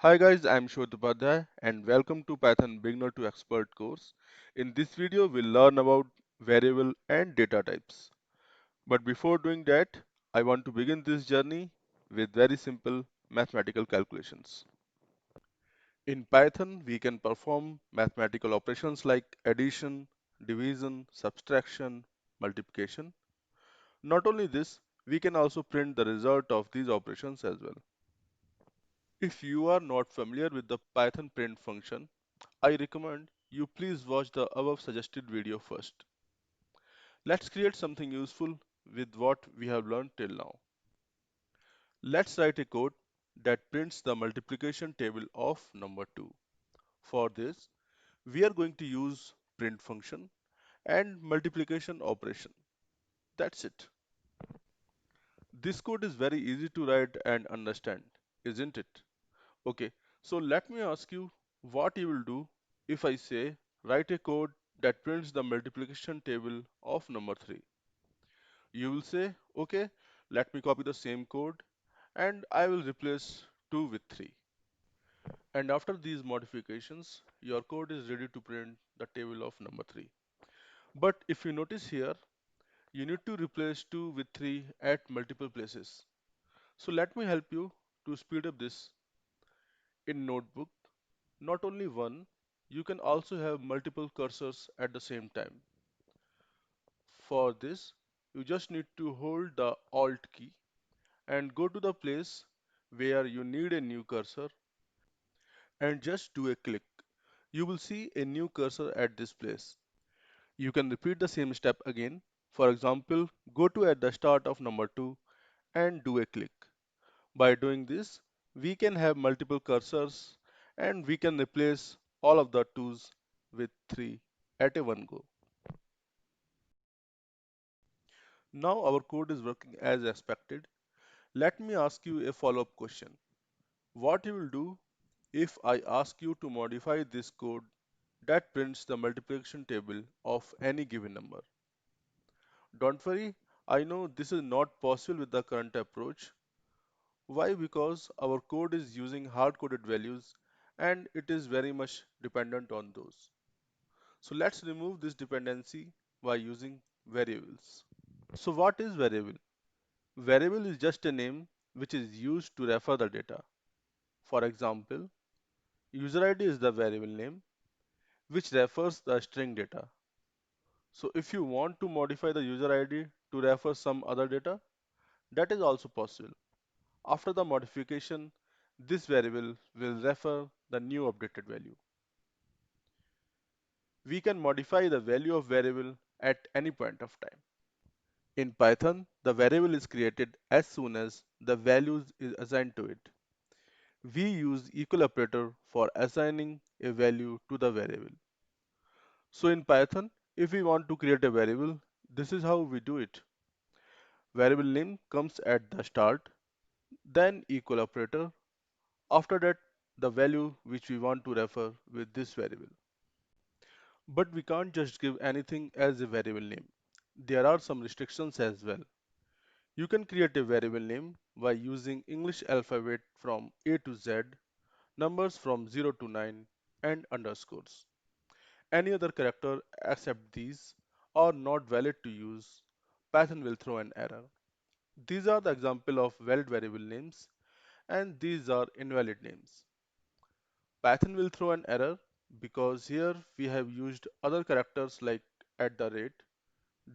Hi guys, I'm Shod Upadhyay and welcome to Python Beginner to Expert course. In this video, we'll learn about variable and data types. But before doing that, I want to begin this journey with very simple mathematical calculations. In Python, we can perform mathematical operations like addition, division, subtraction, multiplication. Not only this, we can also print the result of these operations as well. If you are not familiar with the Python print function, I recommend you please watch the above suggested video first. Let's create something useful with what we have learned till now. Let's write a code that prints the multiplication table of number 2. For this, we are going to use print function and multiplication operation. That's it. This code is very easy to write and understand, isn't it? Okay, so let me ask you what you will do if I say write a code that prints the multiplication table of number 3. You will say, okay, let me copy the same code and I will replace 2 with 3. And after these modifications, your code is ready to print the table of number 3. But if you notice here, you need to replace 2 with 3 at multiple places. So let me help you to speed up this. In Notebook, not only one, you can also have multiple cursors at the same time. For this, you just need to hold the Alt key and go to the place where you need a new cursor and just do a click. You will see a new cursor at this place. You can repeat the same step again. For example, go to at the start of number 2 and do a click. By doing this, we can have multiple cursors and we can replace all of the 2's with 3 at a one go. Now our code is working as expected. Let me ask you a follow-up question. What you will do if I ask you to modify this code that prints the multiplication table of any given number? Don't worry, I know this is not possible with the current approach. Why? Because our code is using hard-coded values and it is very much dependent on those. So let's remove this dependency by using variables. So what is variable? Variable is just a name which is used to refer the data. For example, user ID is the variable name which refers the string data. So if you want to modify the user ID to refer some other data, that is also possible. After the modification, this variable will refer the new updated value. We can modify the value of variable at any point of time. In Python, the variable is created as soon as the value is assigned to it. We use equal operator for assigning a value to the variable. So in Python, if we want to create a variable, this is how we do it. Variable name comes at the start, then equal operator. After that, the value which we want to refer with this variable. But we can't just give anything as a variable name. There are some restrictions as well. You can create a variable name by using English alphabet from A to Z, numbers from 0 to 9, and underscores. Any other character except these are not valid to use. Python will throw an error. These are the example of valid variable names and these are invalid names. Python will throw an error because here we have used other characters like at the rate,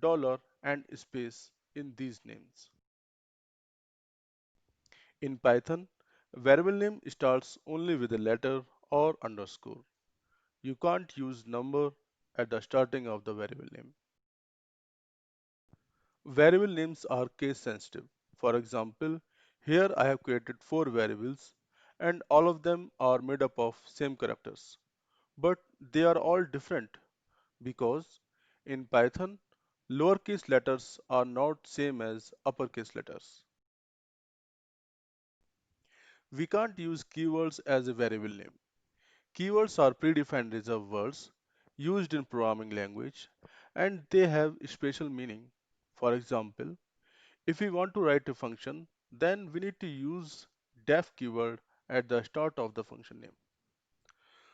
dollar, and space in these names. In Python, variable name starts only with a letter or underscore. You can't use number at the starting of the variable name. Variable names are case sensitive. For example, here I have created 4 variables and all of them are made up of same characters. But they are all different because in Python, lowercase letters are not same as uppercase letters. We can't use keywords as a variable name. Keywords are predefined reserved words used in programming language and they have special meaning. For example, if we want to write a function, then we need to use def keyword at the start of the function name.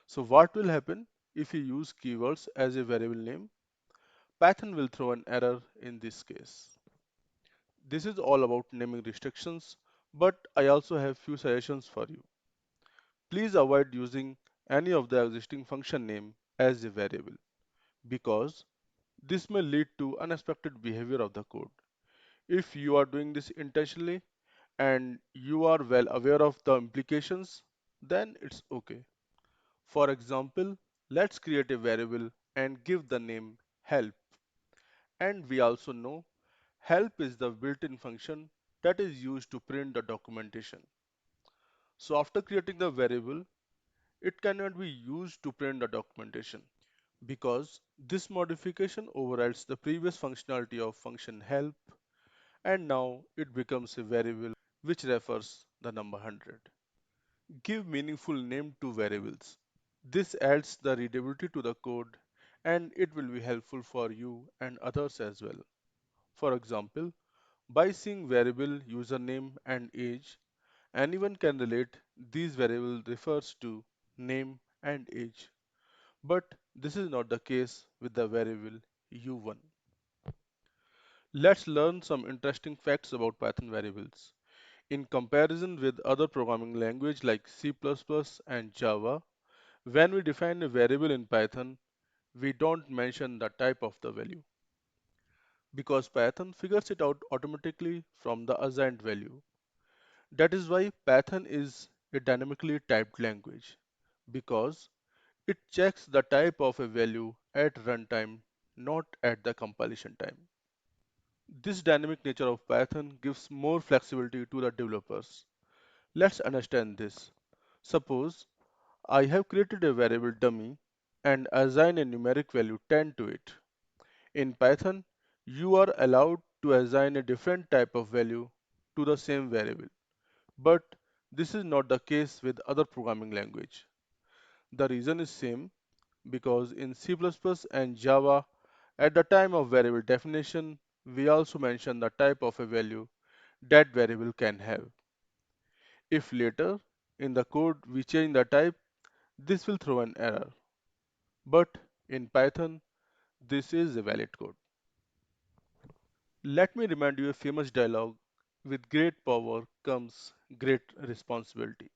So what will happen if you use keywords as a variable name? Python will throw an error in this case. This is all about naming restrictions, but I also have few suggestions for you. Please avoid using any of the existing function name as a variable because this may lead to unexpected behavior of the code. If you are doing this intentionally and you are well aware of the implications, then it's okay. For example, let's create a variable and give the name help. And we also know help is the built-in function that is used to print the documentation. So after creating the variable, it cannot be used to print the documentation because this modification overrides the previous functionality of function help and now it becomes a variable which refers the number 100. Give meaningful name to variables. This adds the readability to the code and it will be helpful for you and others as well. For example, by seeing variable username and age, anyone can relate these variable refers to name and age. But this is not the case with the variable u1. Let's learn some interesting facts about Python variables. In comparison with other programming languages like C++ and Java, when we define a variable in Python, we don't mention the type of the value because Python figures it out automatically from the assigned value. That is why Python is a dynamically typed language because it checks the type of a value at runtime, not at the compilation time. This dynamic nature of Python gives more flexibility to the developers. Let's understand this. Suppose I have created a variable dummy and assign a numeric value 10 to it. In Python, you are allowed to assign a different type of value to the same variable. But this is not the case with other programming language. The reason is same because in C++ and Java, at the time of variable definition, we also mention the type of a value that variable can have. If later in the code we change the type, this will throw an error. But in Python, this is a valid code. Let me remind you a famous dialogue: with great power comes great responsibility.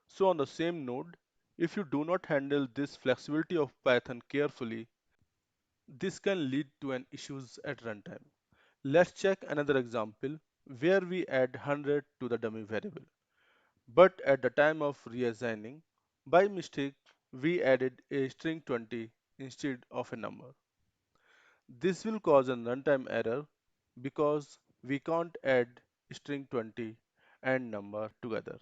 So on the same note, if you do not handle this flexibility of Python carefully, this can lead to an issues at runtime. Let's check another example where we add 100 to the dummy variable. But at the time of reassigning, by mistake, we added a string 20 instead of a number. This will cause a runtime error because we can't add string 20 and number together.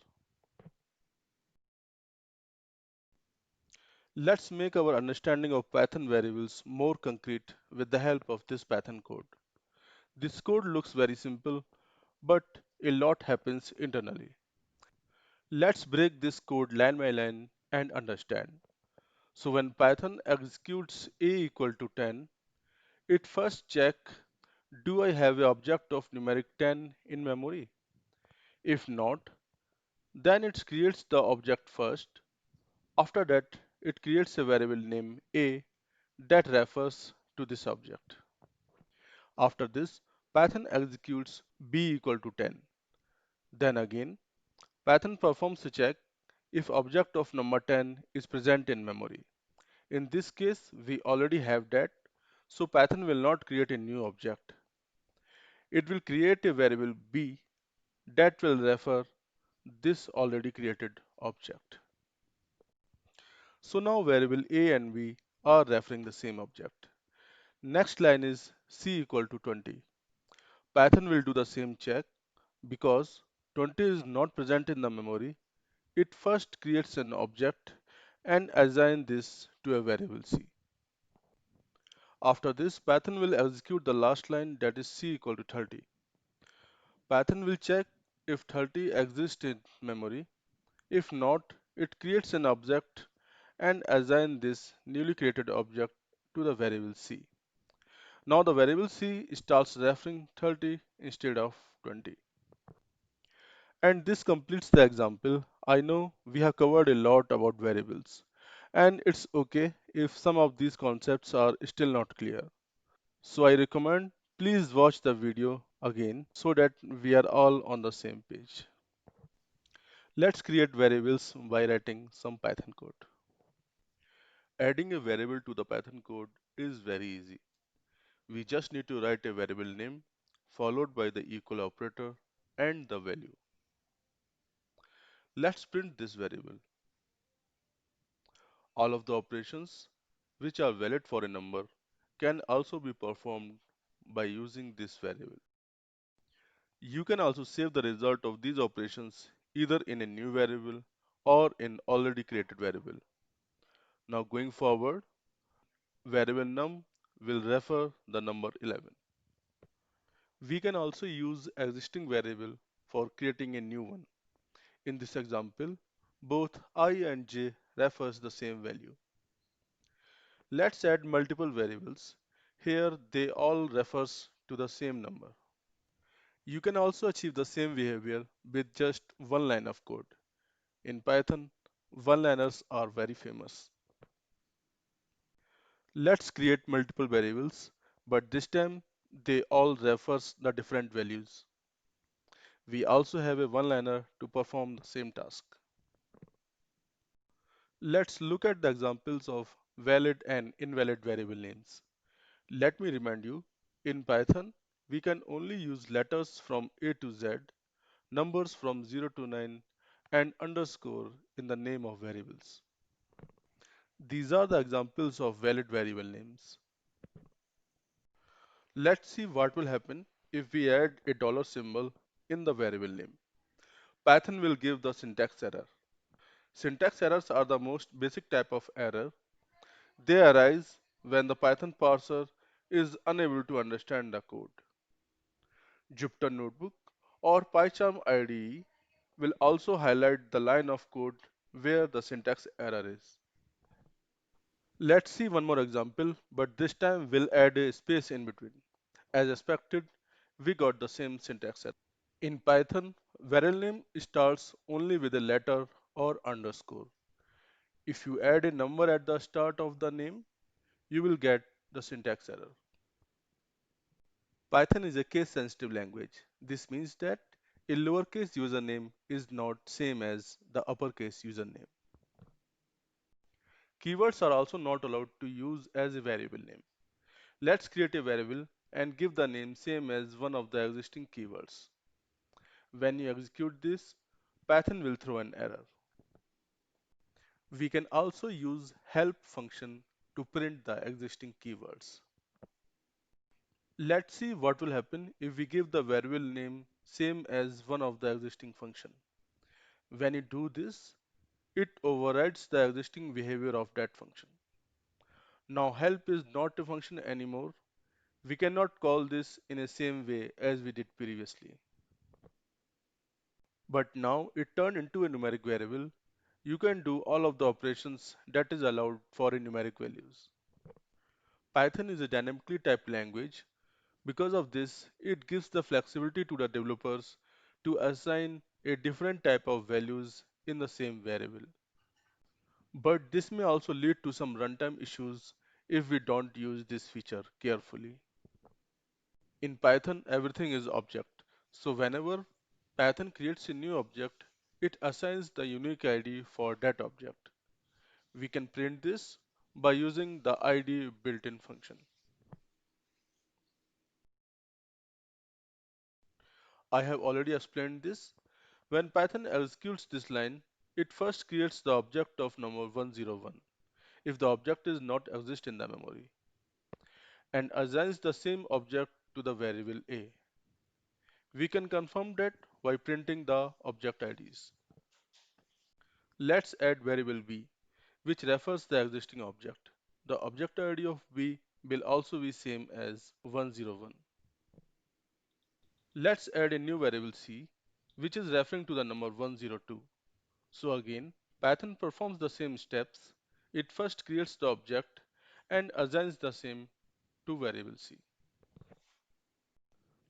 Let's make our understanding of Python variables more concrete with the help of this Python code. This code looks very simple, but a lot happens internally. Let's break this code line by line and understand. So when Python executes a equal to 10, it first checks, do I have an object of numeric 10 in memory? If not, then it creates the object first. After that, it creates a variable named a that refers to this object. After this, Python executes b equal to 10. Then again, Python performs a check if object of number 10 is present in memory. In this case, we already have that, so Python will not create a new object. It will create a variable b that will refer this already created object. So now variable a and b are referring the same object. Next line is c equal to 20. Python will do the same check because 20 is not present in the memory. It first creates an object and assign this to a variable c. After this, Python will execute the last line that is c equal to 30. Python will check if 30 exists in memory. If not, it creates an object and assign this newly created object to the variable c. Now the variable c starts referring 30 instead of 20. And this completes the example. I know we have covered a lot about variables, and it's okay if some of these concepts are still not clear. So I recommend please watch the video again so that we are all on the same page. Let's create variables by writing some Python code. Adding a variable to the Python code is very easy. We just need to write a variable name followed by the equal operator and the value. Let's print this variable. All of the operations which are valid for a number can also be performed by using this variable. You can also save the result of these operations either in a new variable or in already created variable. Now going forward, variable num will refer the number 11. We can also use existing variable for creating a new one. In this example, both I and j refers the same value. Let's add multiple variables. Here they all refers to the same number. You can also achieve the same behavior with just one line of code. In Python, one-liners are very famous. Let's create multiple variables, but this time they all refers the different values. We also have a one-liner to perform the same task. Let's look at the examples of valid and invalid variable names. Let me remind you, in Python, we can only use letters from A to Z, numbers from 0 to 9, and underscore in the name of variables. These are the examples of valid variable names. Let's see what will happen if we add a dollar symbol in the variable name. Python will give the syntax error. Syntax errors are the most basic type of error. They arise when the Python parser is unable to understand the code. Jupyter Notebook or PyCharm IDE will also highlight the line of code where the syntax error is. Let's see one more example, but this time we'll add a space in between. As expected, we got the same syntax error. In Python, variable name starts only with a letter or underscore. If you add a number at the start of the name, you will get the syntax error. Python is a case-sensitive language. This means that a lowercase username is not same as the uppercase username. Keywords are also not allowed to use as a variable name. Let's create a variable and give the name same as one of the existing keywords. When you execute this, Python will throw an error. We can also use help function to print the existing keywords. Let's see what will happen if we give the variable name same as one of the existing function. When you do this, it overrides the existing behavior of that function. Now help is not a function anymore. We cannot call this in the same way as we did previously. But now it turned into a numeric variable. You can do all of the operations that is allowed for a numeric values. Python is a dynamically typed language. Because of this, it gives the flexibility to the developers to assign a different type of values in the same variable. But this may also lead to some runtime issues if we don't use this feature carefully. In Python, everything is object. So whenever Python creates a new object, it assigns the unique ID for that object. We can print this by using the ID built-in function. I have already explained this. When Python executes this line, it first creates the object of number 101 if the object is not exist in the memory and assigns the same object to the variable a. We can confirm that by printing the object IDs. Let's add variable b, which refers the existing object. The object ID of b will also be same as 101. Let's add a new variable c, which is referring to the number 102. So again, Python performs the same steps. It first creates the object and assigns the same to variable c.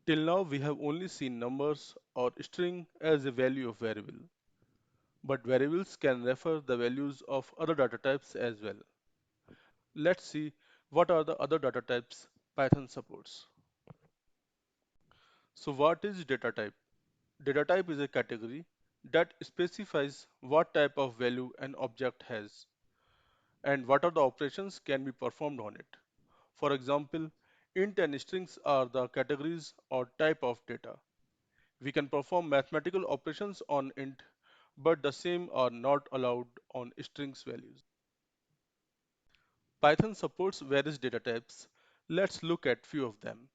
Till now, we have only seen numbers or string as a value of variable. but variables can refer the values of other data types as well. Let's see what are the other data types Python supports. So what is data type? Data type is a category that specifies what type of value an object has and what are the operations can be performed on it. For example, int and strings are the categories or type of data. We can perform mathematical operations on int, but the same are not allowed on strings values. Python supports various data types. Let's look at few of them.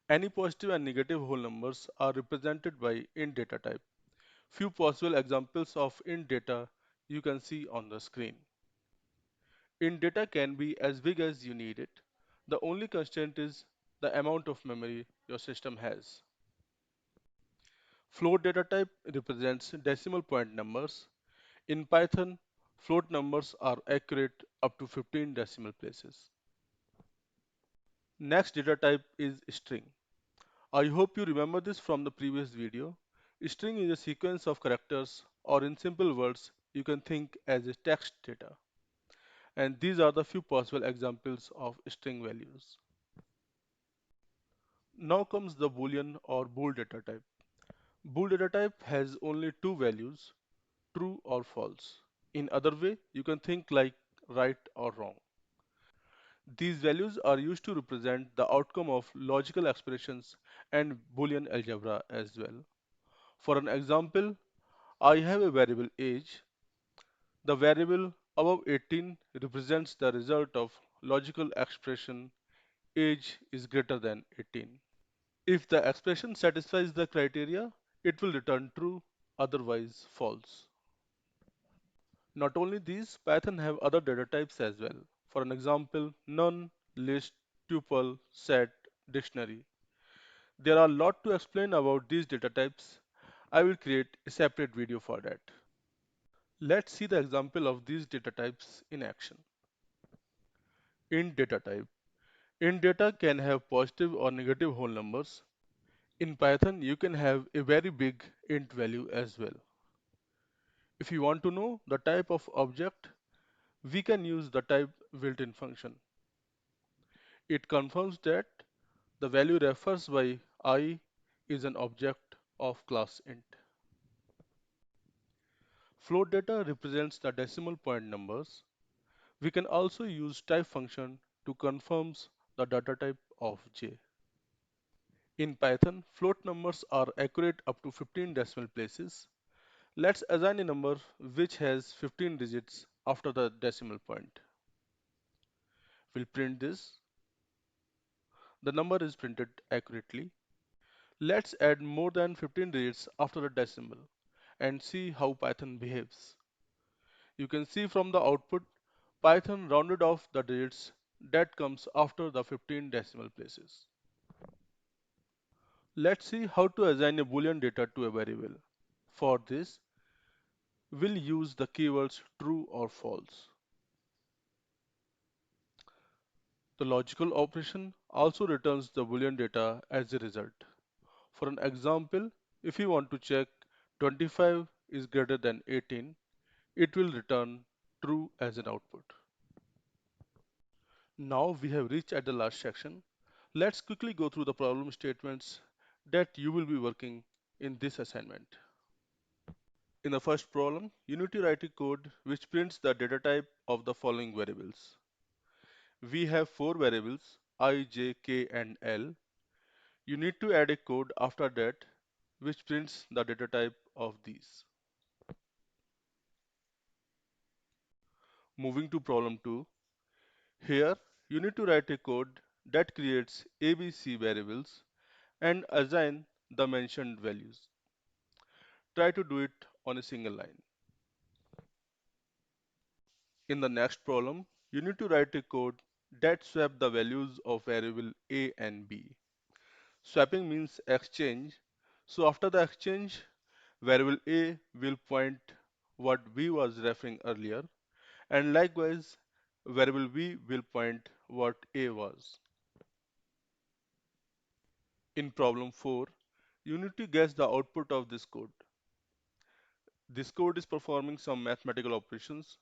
Any positive and negative whole numbers are represented by int data type. Few possible examples of int data you can see on the screen. Int data can be as big as you need it. The only constraint is the amount of memory your system has. Float data type represents decimal point numbers. In Python, float numbers are accurate up to 15 decimal places. Next data type is string. I hope you remember this from the previous video. String is a sequence of characters, or in simple words, you can think as a text data. And these are the few possible examples of string values. Now comes the Boolean or bool data type. Bool data type has only two values, true or false. In other way, you can think like right or wrong. These values are used to represent the outcome of logical expressions and Boolean algebra as well. For an example, I have a variable age. The variable above 18 represents the result of logical expression age is greater than 18. If the expression satisfies the criteria, it will return true, otherwise false. Not only these, Python have other data types as well. For an example, none, list, tuple, set, dictionary. There are a lot to explain about these data types. I will create a separate video for that. Let's see the example of these data types in action. Int data type. Int data can have positive or negative whole numbers. In Python, you can have a very big int value as well. If you want to know the type of object, we can use the type built-in function. It confirms that the value refers by I is an object of class int. Float data represents the decimal point numbers. We can also use type function to confirm the data type of j. In Python, float numbers are accurate up to 15 decimal places. Let's assign a number which has 15 digits after the decimal point. We'll print this. The number is printed accurately. Let's add more than 15 digits after the decimal and see how Python behaves. You can see from the output, Python rounded off the digits that comes after the 15 decimal places. Let's see how to assign a Boolean data to a variable. For this, we'll use the keywords true or false. The logical operation also returns the Boolean data as a result. For an example, if you want to check 25 is greater than 18, it will return true as an output. Now we have reached at the last section. Let's quickly go through the problem statements that you will be working in this assignment. In the first problem, you need to write a code which prints the data type of the following variables. We have four variables I, j, k and l. You need to add a code after that which prints the data type of these. Moving to problem 2. Here you need to write a code that creates ABC variables and assign the mentioned values. Try to do it on a single line. In the next problem, you need to write a code that swaps the values of variable A and B. Swapping means exchange. So after the exchange, variable A will point what B was referring earlier, and likewise, variable B will point what A was. In problem 4, you need to guess the output of this code. This code is performing some mathematical operations.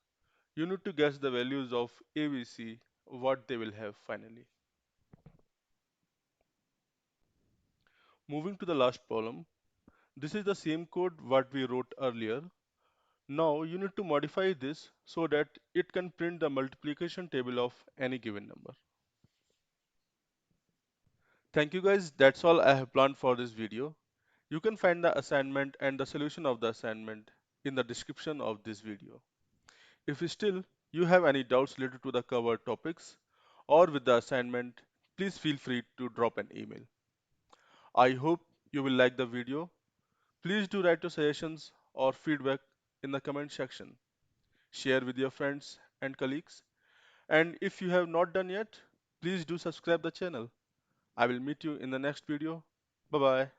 You need to guess the values of A, B, C, what they will have finally. Moving to the last problem. This is the same code what we wrote earlier. Now you need to modify this so that it can print the multiplication table of any given number. Thank you guys, that's all I have planned for this video. You can find the assignment and the solution of the assignment in the description of this video. If still you have any doubts related to the covered topics or with the assignment, please feel free to drop an email. I hope you will like the video. Please do write your suggestions or feedback in the comment section. Share with your friends and colleagues. And if you have not done yet, please do subscribe the channel. I will meet you in the next video. Bye bye.